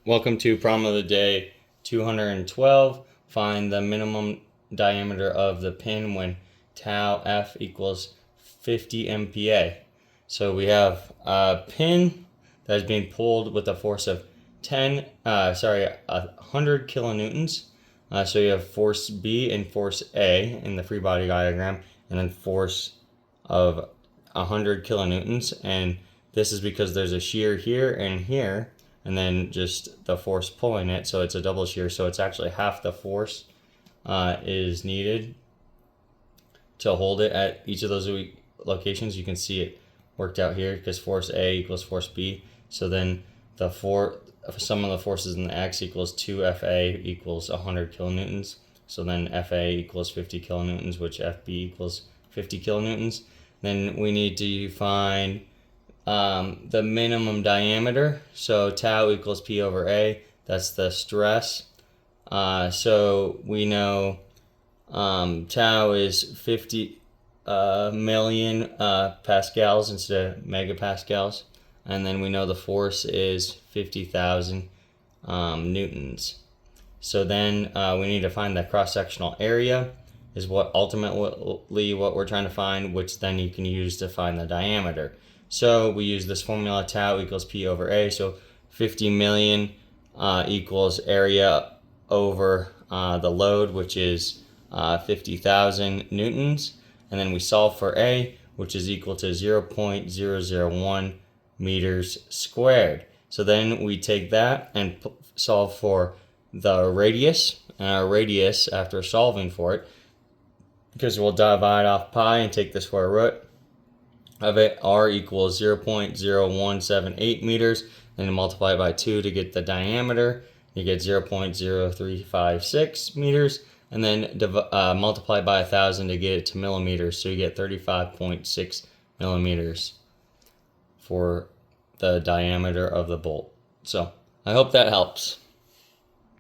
Welcome to problem of the day 212. Find the minimum diameter of the pin when tau F equals 50 MPa. So we have a pin that is being pulled with a force of 100 kilonewtons. So you have force B and force A in the free body diagram, and then force of 100 kilonewtons. And this is because there's a shear here and here, and then just the force pulling it, so it's a double shear, so it's actually half the force is needed to hold it at each of those locations. You can see it worked out here because force A equals force B, so then the sum of the forces in the x equals 2FA equals 100 kilonewtons, so then FA equals 50 kilonewtons, which FB equals 50 kilonewtons. Then we need to find the minimum diameter, so tau equals P over A, that's the stress. So we know tau is 50 million pascals instead of megapascals, and then we know the force is 50,000 newtons. So then we need to find the cross-sectional area, is what ultimately what we're trying to find, which then you can use to find the diameter. So we use this formula, tau equals P over A, so 50 million equals area over the load, which is 50,000 newtons, and then we solve for A, which is equal to 0.001 meters squared. So then we take that and solve for the radius, and our radius, after solving for it, because we'll divide off pi and take the square root of it, r equals 0.0178 meters, and multiply it by 2 to get the diameter. You get 0.0356 meters, and then multiply by 1,000 to get it to millimeters, so you get 35.6 millimeters for the diameter of the bolt. So I hope that helps.